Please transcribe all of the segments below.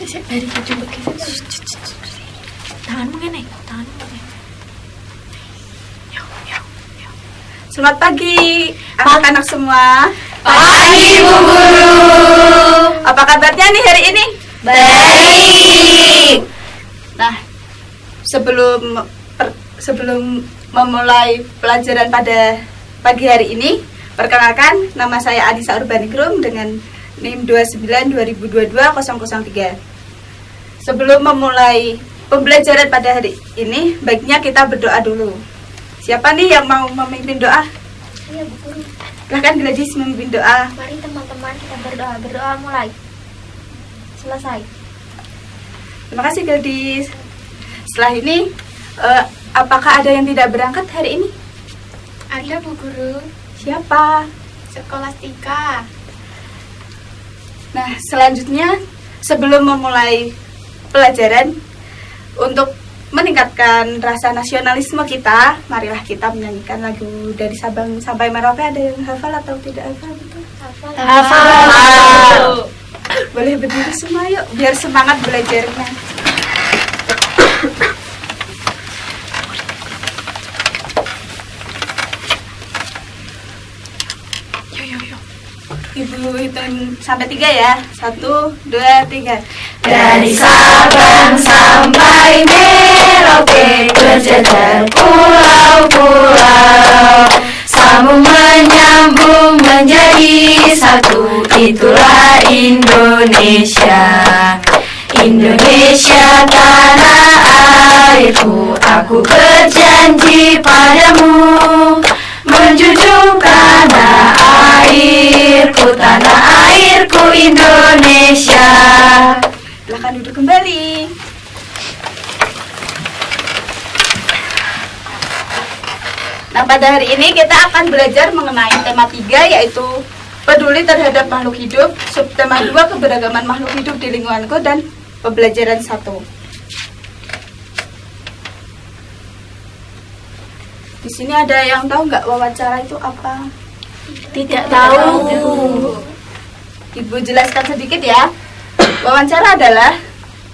Sik dari coba kita. Tanganmu ngene, tanganmu ngene. Yo. Selamat pagi anak-anak semua. Pagi Bu Guru. Apa kabarnya nih hari ini? Baik. Nah, sebelum memulai pelajaran pada pagi hari ini, perkenalkan nama saya Anissa Urbaningrum dengan NIM 292022-003. Sebelum memulai pembelajaran pada hari ini, baiknya kita berdoa dulu. Siapa nih yang mau memimpin doa? Iya Bu Guru. Silahkan Gladys memimpin doa. Mari teman-teman kita berdoa. Berdoa mulai. Selesai. Terima kasih Gladys. Setelah ini, apakah ada yang tidak berangkat hari ini? Ada Bu Guru, Siapa? Skolastika. Nah, selanjutnya sebelum memulai pelajaran, untuk meningkatkan rasa nasionalisme kita, marilah kita menyanyikan lagu dari Sabang sampai Merauke. Ada yang hafal atau tidak hafal? Betul? Hafal. Boleh berdiri semua yuk, biar semangat belajarnya. Yo. Ibu hitung sampai 3 ya. 1, 2, 3. Dari Sabang sampai Merauke berjejer pulau-pulau, sambung menyambung menjadi satu, itulah Indonesia. Indonesia tanah airku, aku berjanji padamu, menjunjung tanah airku Indonesia. Silahkan duduk kembali. Nah, pada hari ini kita akan belajar mengenai tema 3, yaitu peduli terhadap makhluk hidup, subtema 2 keberagaman makhluk hidup di lingkunganku, dan pembelajaran 1. Di sini ada yang tahu nggak wawancara itu apa? Tidak tahu. Ibu jelaskan sedikit ya. Wawancara adalah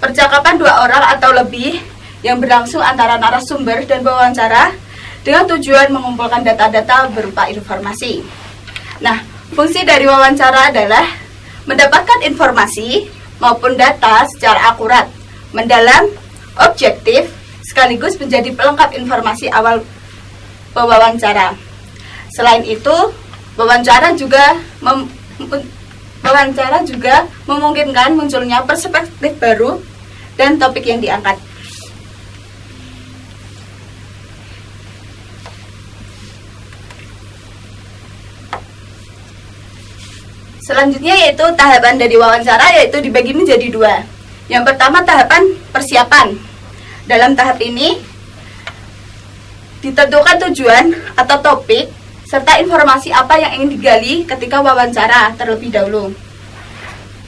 percakapan 2 orang atau lebih yang berlangsung antara narasumber dan wawancara dengan tujuan mengumpulkan data-data berupa informasi. Nah, fungsi dari wawancara adalah mendapatkan informasi maupun data secara akurat, mendalam, objektif, sekaligus menjadi pelengkap informasi awal pewawancara. Selain itu, wawancara juga memungkinkan munculnya perspektif baru dan topik yang diangkat. Selanjutnya yaitu tahapan dari wawancara, yaitu dibagi menjadi 2. Yang pertama tahapan persiapan. Dalam tahap ini ditentukan tujuan atau topik serta informasi apa yang ingin digali ketika wawancara terlebih dahulu.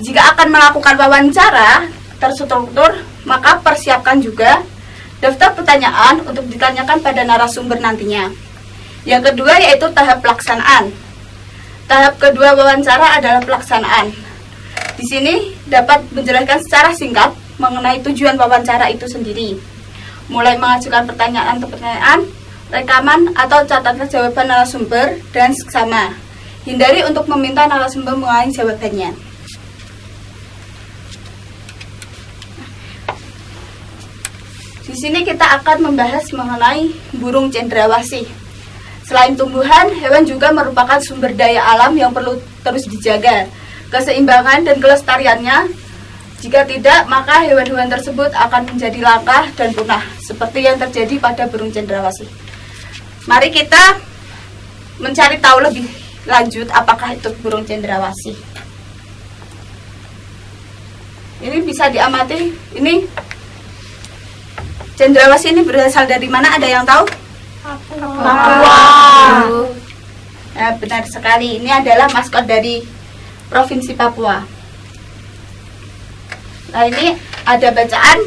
Jika akan melakukan wawancara terstruktur, maka persiapkan juga daftar pertanyaan untuk ditanyakan pada narasumber nantinya. Yang kedua yaitu tahap pelaksanaan. Tahap kedua wawancara adalah pelaksanaan. Di sini dapat menjelaskan secara singkat mengenai tujuan wawancara itu sendiri. Mulai mengajukan pertanyaan, rekaman atau catatan jawaban narasumber dan seksama. Hindari untuk meminta narasumber mengulangi jawabannya. Di sini kita akan membahas mengenai burung cendrawasih. Selain tumbuhan, hewan juga merupakan sumber daya alam yang perlu terus dijaga. Keseimbangan dan kelestariannya, jika tidak, maka hewan-hewan tersebut akan menjadi langka dan punah, seperti yang terjadi pada burung cendrawasih. Mari kita mencari tahu lebih lanjut apakah itu burung cendrawasih. Ini bisa diamati, ini cendrawasih ini berasal dari mana? Ada yang tahu? Papua. Nah, benar sekali. Ini adalah maskot dari Provinsi Papua. Nah, ini ada bacaan.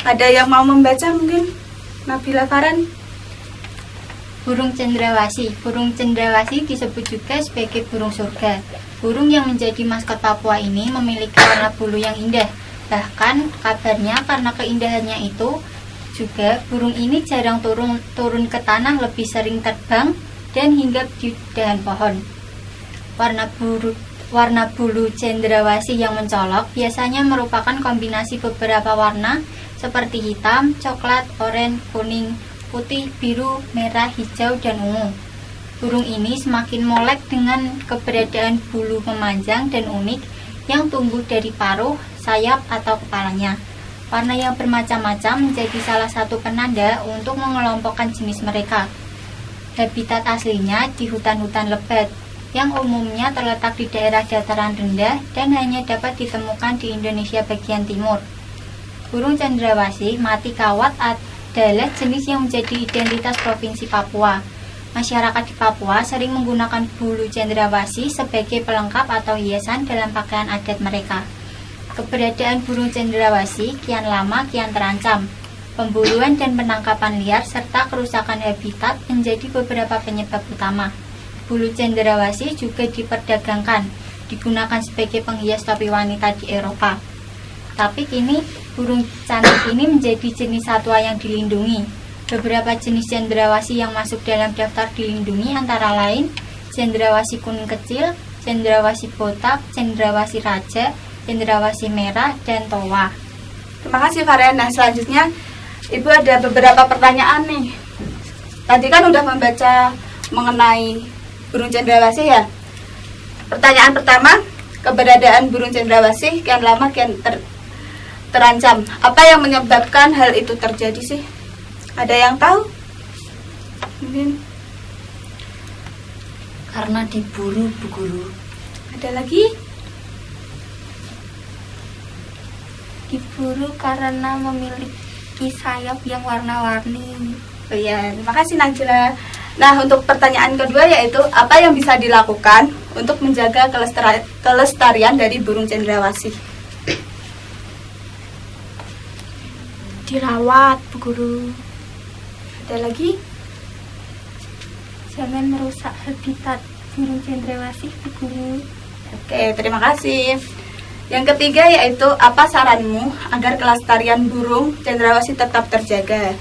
Ada yang mau membaca mungkin? Nabila Faran. Burung cendrawasih. Burung cendrawasih disebut juga sebagai burung surga. Burung yang menjadi maskot Papua ini memiliki warna bulu yang indah. Bahkan kabarnya karena keindahannya itu juga burung ini jarang turun ke tanah, lebih sering terbang dan hinggap di dahan pohon. Warna bulu cendrawasih yang mencolok biasanya merupakan kombinasi beberapa warna seperti hitam, coklat, oranye, kuning, putih, biru, merah, hijau, dan ungu. Burung ini semakin molek dengan keberadaan bulu memanjang dan unik yang tumbuh dari paruh, sayap, atau kepalanya. Warna yang bermacam-macam menjadi salah satu penanda untuk mengelompokkan jenis mereka. Habitat aslinya di hutan-hutan lebat, yang umumnya terletak di daerah dataran rendah dan hanya dapat ditemukan di Indonesia bagian timur. Burung cendrawasih mati kawat adalah jenis yang menjadi identitas Provinsi Papua. Masyarakat di Papua sering menggunakan bulu cendrawasih sebagai pelengkap atau hiasan dalam pakaian adat mereka. Keberadaan burung cendrawasih kian lama kian terancam. Pemburuan dan penangkapan liar serta kerusakan habitat menjadi beberapa penyebab utama. Bulu cendrawasih juga diperdagangkan, digunakan sebagai penghias topi wanita di Eropa. Tapi kini burung cantik ini menjadi jenis satwa yang dilindungi. Beberapa jenis cendrawasih yang masuk dalam daftar dilindungi antara lain cendrawasih kuning kecil, cendrawasih botak, cendrawasih raja, cendrawasih merah, dan toa. Terima kasih Faren. Nah, selanjutnya Ibu ada beberapa pertanyaan nih. Tadi kan udah membaca mengenai burung cendrawasih ya. Pertanyaan pertama, keberadaan burung cendrawasih kian lama kian terancam. Apa yang menyebabkan hal itu terjadi sih? Ada yang tahu? Mungkin. Karena diburu, Bu Guru. Ada lagi? Diburu karena memiliki sayap yang warna-warni. Oh iya, terima kasih Najla. Nah, untuk pertanyaan kedua yaitu apa yang bisa dilakukan untuk menjaga kelestarian dari burung cendrawasih? Dirawat, Bu Guru. Ada lagi? Jangan merusak habitat burung cendrawasih, Bu Guru. Oke, terima kasih. Yang ketiga yaitu apa saranmu agar kelestarian burung cendrawasih tetap terjaga?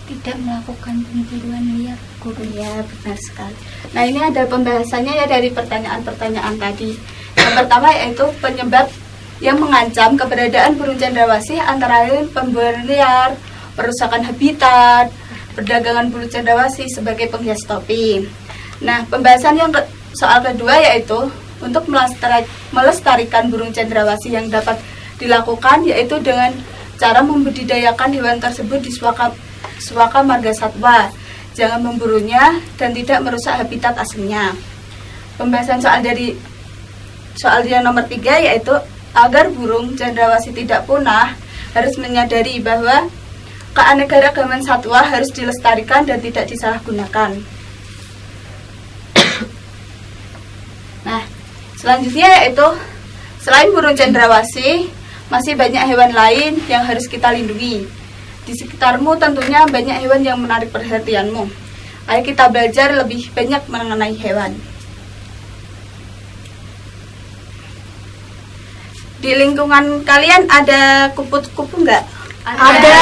Tidak melakukan pemburuan liar, Guru. Ya, benar sekali. Nah, ini ada pembahasannya ya dari pertanyaan-pertanyaan tadi. Yang pertama yaitu penyebab yang mengancam keberadaan burung cendrawasih antara lain pemburuan liar, perusakan habitat, perdagangan bulu cendrawasih sebagai penghias topi. Nah, pembahasan yang soal kedua yaitu untuk melestarikan burung cendrawasih yang dapat dilakukan yaitu dengan cara membudidayakan hewan tersebut di suaka marga satwa. Jangan memburunya dan tidak merusak habitat aslinya. Pembahasan soal yang nomor 3 yaitu agar burung cendrawasih tidak punah harus menyadari bahwa keanekaragaman satwa harus dilestarikan dan tidak disalahgunakan. Nah, selanjutnya yaitu selain burung cendrawasih, masih banyak hewan lain yang harus kita lindungi. Di sekitarmu tentunya banyak hewan yang menarik perhatianmu. Ayo kita belajar lebih banyak mengenai hewan. Di lingkungan kalian ada kupu-kupu nggak? Ada.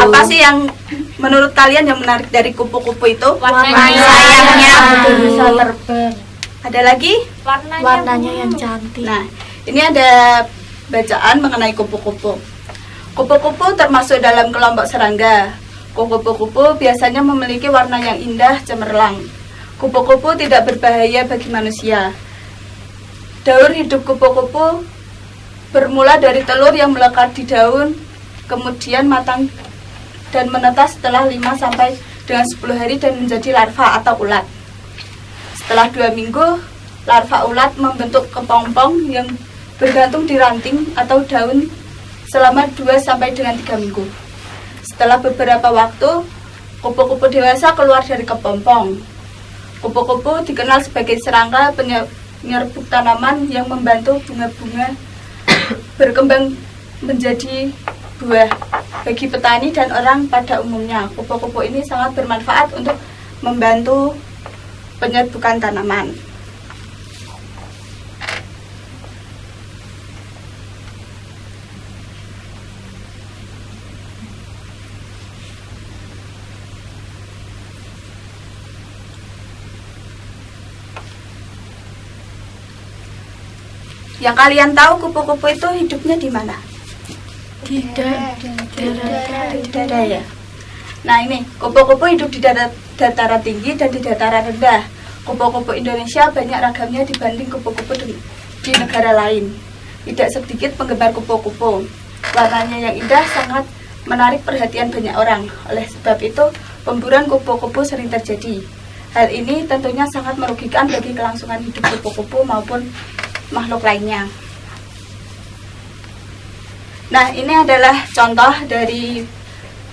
Apa sih yang menurut kalian yang menarik dari kupu-kupu itu? Warnanya. Sayapnya Bisa terbang. Ada lagi? Warnanya yang cantik. Nah, ini ada bacaan mengenai kupu-kupu. Kupu-kupu termasuk dalam kelompok serangga. Kupu-kupu biasanya memiliki warna yang indah cemerlang. Kupu-kupu tidak berbahaya bagi manusia. Daur hidup kupu-kupu bermula dari telur yang melekat di daun, kemudian matang dan menetas setelah 5 sampai dengan 10 hari dan menjadi larva atau ulat. Setelah 2 minggu, larva ulat membentuk kepompong yang bergantung di ranting atau daun selama 2 sampai dengan 3 minggu. Setelah beberapa waktu, kupu-kupu dewasa keluar dari kepompong. Kupu-kupu dikenal sebagai serangga penyerbuk tanaman yang membantu bunga-bunga berkembang menjadi buah bagi petani dan orang pada umumnya. Kupu-kupu ini sangat bermanfaat untuk membantu penyerbukan tanaman. Yang kalian tahu kupu-kupu itu hidupnya di mana? Di Daerah ya. Nah ini, kupu-kupu hidup di dataran tinggi dan di dataran rendah. Kupu-kupu Indonesia banyak ragamnya dibanding kupu-kupu di negara lain. Tidak sedikit penggemar kupu-kupu. Warnanya yang indah sangat menarik perhatian banyak orang. Oleh sebab itu, pemburuan kupu-kupu sering terjadi. Hal ini tentunya sangat merugikan bagi kelangsungan hidup kupu-kupu maupun makhluk lainnya. Nah, ini adalah contoh dari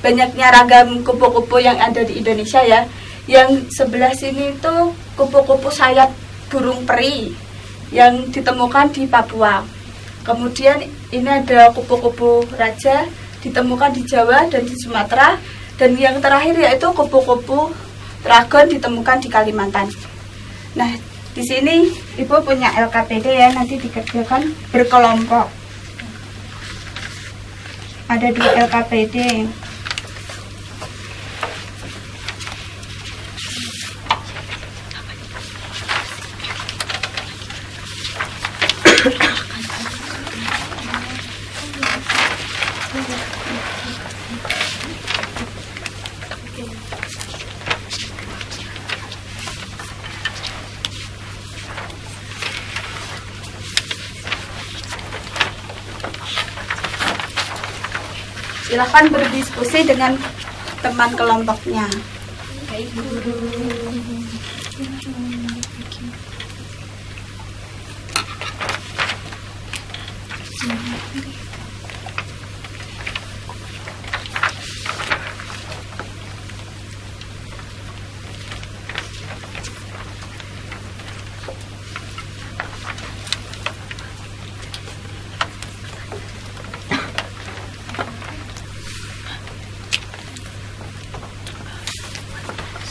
banyaknya ragam kupu-kupu yang ada di Indonesia ya. Yang sebelah sini itu kupu-kupu sayap burung peri yang ditemukan di Papua. Kemudian ini ada kupu-kupu raja ditemukan di Jawa dan di Sumatera. Dan yang terakhir yaitu kupu-kupu dragon ditemukan di Kalimantan. Nah, di sini Ibu punya LKPD ya, nanti dikerjakan berkelompok. Ada 2 LKPD. Silahkan berdiskusi dengan teman kelompoknya.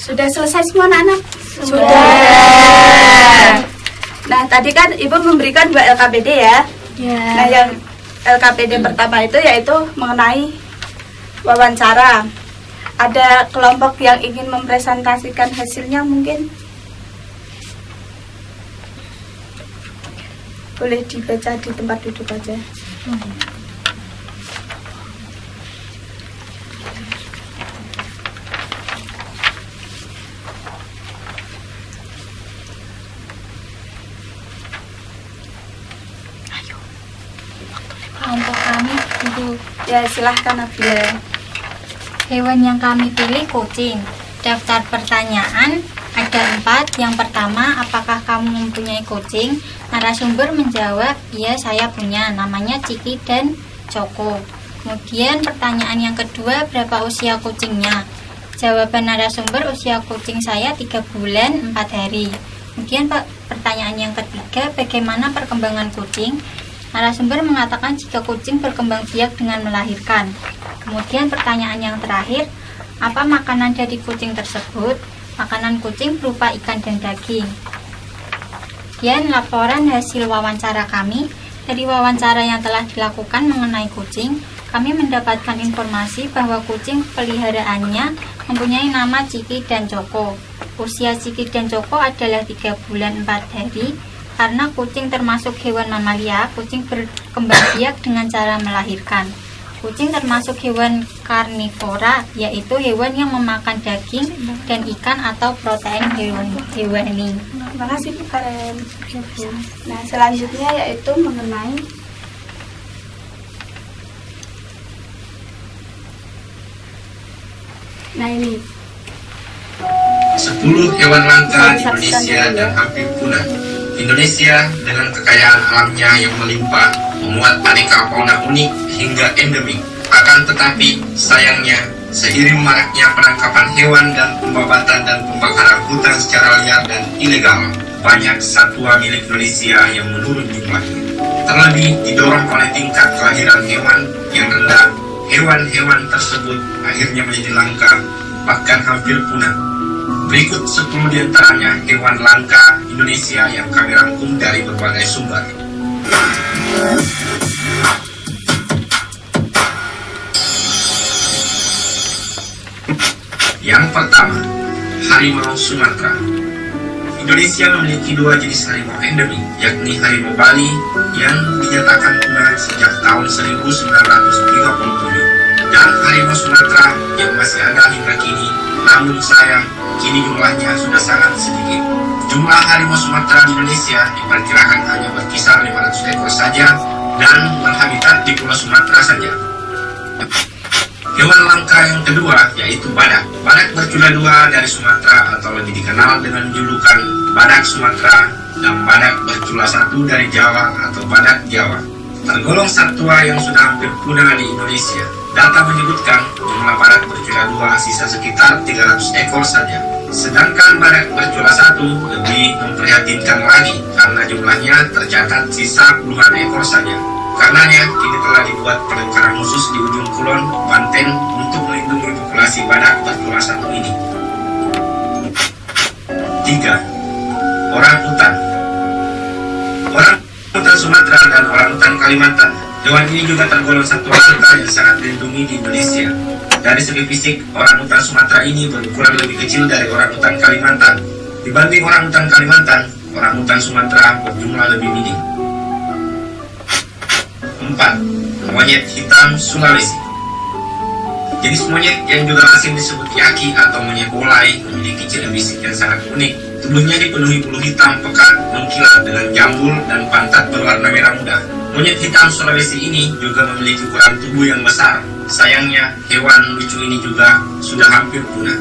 Sudah selesai semua anak-anak? Sudah. Nah, tadi kan Ibu memberikan 2 LKPD ya. Nah, yang LKPD pertama itu yaitu mengenai wawancara. Ada kelompok yang ingin mempresentasikan hasilnya mungkin? Boleh dibaca di tempat duduk aja. Kelompok kami itu Ya, silahkan Nabila. hewan yang kami pilih kucing. Daftar pertanyaan ada 4. Yang pertama, apakah kamu mempunyai kucing? Narasumber menjawab, iya saya punya, namanya Ciki dan Joko. Kemudian pertanyaan yang kedua, berapa usia kucingnya? Jawaban narasumber, usia kucing saya 3 bulan 4 hari. Kemudian pertanyaan yang ketiga, bagaimana perkembangan kucing? Narasumber mengatakan jika kucing berkembang biak dengan melahirkan. Kemudian pertanyaan yang terakhir, apa makanan dari kucing tersebut? Makanan kucing berupa ikan dan daging. Kemudian laporan hasil wawancara kami. Dari wawancara yang telah dilakukan mengenai kucing, kami mendapatkan informasi bahwa kucing peliharaannya mempunyai nama Ciki dan Joko. Usia Ciki dan Joko adalah 3 bulan 4 hari. Karena kucing termasuk hewan mamalia, kucing berkembang biak dengan cara melahirkan. Kucing termasuk hewan karnivora, yaitu hewan yang memakan daging dan ikan atau protein hewani. Terima kasih Bu Karen. Nah, selanjutnya yaitu mengenai ini 10 hewan langka di Indonesia dan hampir punah. Indonesia dengan kekayaan alamnya yang melimpah memuat aneka fauna unik hingga endemik. Akan tetapi, sayangnya, seiring maraknya penangkapan hewan dan pembabatan dan pembakaran hutan secara liar dan ilegal, banyak satwa milik Indonesia yang menurun jumlahnya. Terlebih didorong oleh tingkat kelahiran hewan yang rendah, hewan-hewan tersebut akhirnya menjadi langka, bahkan hampir punah. Berikut 10 di antaranya hewan langka Indonesia yang kami rangkum dari berbagai sumber. Yang pertama, harimau Sumatera. Indonesia memiliki 2 jenis harimau endemik, yakni harimau Bali yang dinyatakan punah sejak tahun 1937 dan harimau Sumatera yang masih ada hingga kini, namun sayang kini jumlahnya sudah sangat sedikit. Jumlah harimau Sumatera di Indonesia diperkirakan hanya berkisar 500 ekor saja dan berhabitat di Pulau Sumatera saja. Hewan langka yang kedua yaitu badak. Badak bercula 2 dari Sumatera atau lebih dikenal dengan julukan badak Sumatera dan badak bercula 1 dari Jawa atau badak Jawa. Tergolong satwa yang sudah hampir punah di Indonesia. Data menyebutkan jumlah badak bercula 2 sisa sekitar 300 ekor saja. Sedangkan badak bercula 1 lebih memprihatinkan lagi karena jumlahnya tercatat sisa puluhan ekor saja. Karenanya kini telah dibuat penangkaran khusus di ujung kulon, Banten untuk melindungi populasi badak bercula 1 ini. 3. Orangutan. Orangutan Sumatera dan orangutan Kalimantan. Hewan ini juga tergolong satwa langka yang sangat dilindungi di Indonesia. Dari segi fisik, orangutan Sumatera ini berukuran lebih kecil dari orangutan Kalimantan. Dibanding orangutan Kalimantan, orangutan Sumatera berjumlah lebih minim. 4. Monyet hitam Sulawesi. Jenis monyet yang juga asing disebut yaki atau monyet bolai memiliki ciri fisik yang sangat unik. Tubuhnya dipenuhi bulu hitam pekat mengkilat dengan jambul dan pantat berwarna merah muda. Monyet hitam Sulawesi ini juga memiliki ukuran tubuh yang besar. Sayangnya, hewan lucu ini juga sudah hampir punah.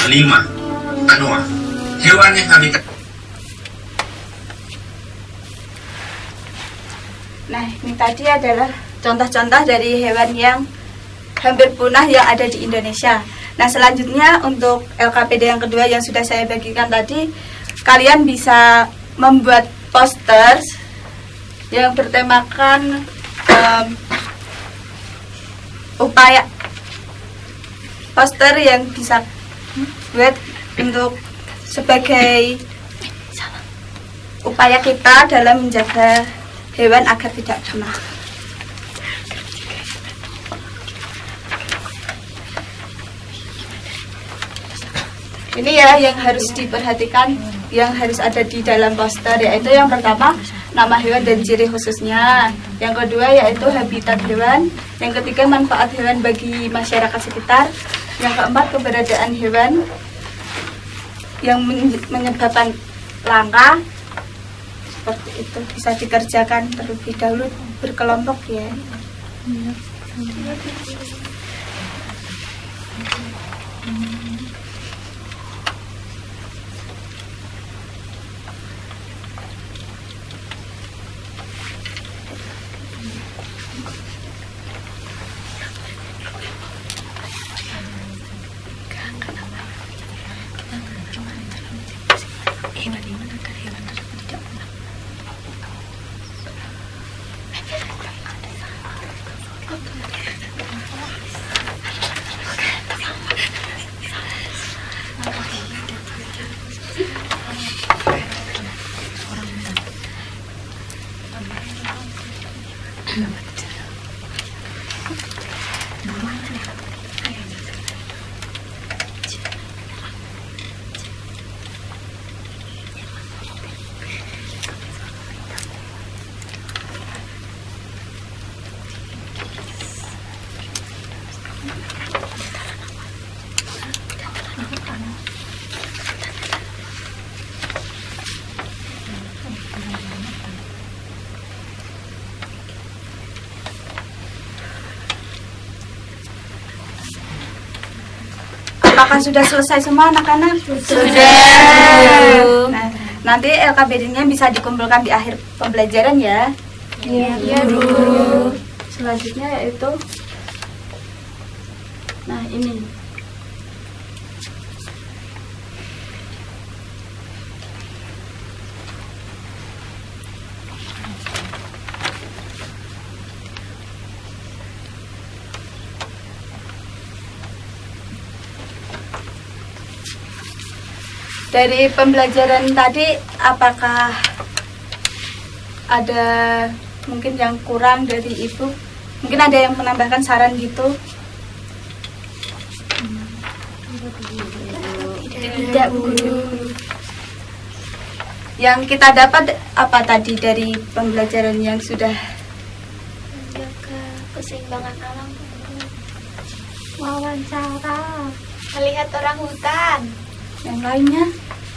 5. Anoa. Hewan yang habitat. Nah, ini tadi adalah contoh-contoh dari hewan yang hampir punah yang ada di Indonesia. Nah, selanjutnya untuk LKPD yang kedua yang sudah saya bagikan tadi, kalian bisa membuat poster yang bertemakan upaya poster yang bisa buat untuk sebagai upaya kita dalam menjaga hewan agar tidak punah. Ini ya yang harus diperhatikan, yang harus ada di dalam poster, yaitu yang pertama nama hewan dan ciri khususnya, yang kedua yaitu habitat hewan, yang ketiga manfaat hewan bagi masyarakat sekitar, yang keempat keberadaan hewan yang menyebabkan langka. Seperti itu bisa dikerjakan terlebih dahulu berkelompok ya. Apakah sudah selesai semua anak-anak? Sudah. Nah, nanti LKPD-nya bisa dikumpulkan di akhir pembelajaran ya. Iya, Bu. Selanjutnya yaitu nah ini. Dari pembelajaran tadi, apakah ada mungkin yang kurang dari Ibu? Mungkin ada yang menambahkan saran gitu? Tidak, Bu Guru. Yang kita dapat apa tadi dari pembelajaran yang sudah? Menjaga keseimbangan alam, Bu Guru. Wawancara. Melihat orang hutan. Yang lainnya?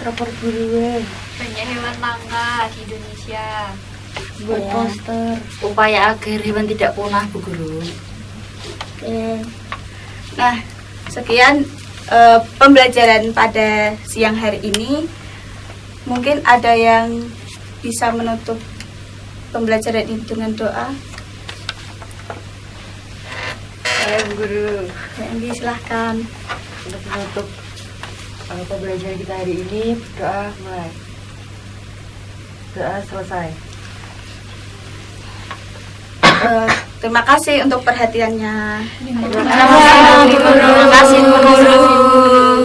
Banyak hewan langka di Indonesia. Berposter. Upaya agar hewan tidak punah, Bu Guru. Oke. Nah, sekian pembelajaran pada siang hari ini. Mungkin ada yang bisa menutup pembelajaran ini dengan doa. Saya Bu Guru, Yang silahkan. untuk menutup pembelajaran kita hari ini, doa mulai. Doa selesai. Terima kasih untuk perhatiannya. Terima kasih, Bu Guru.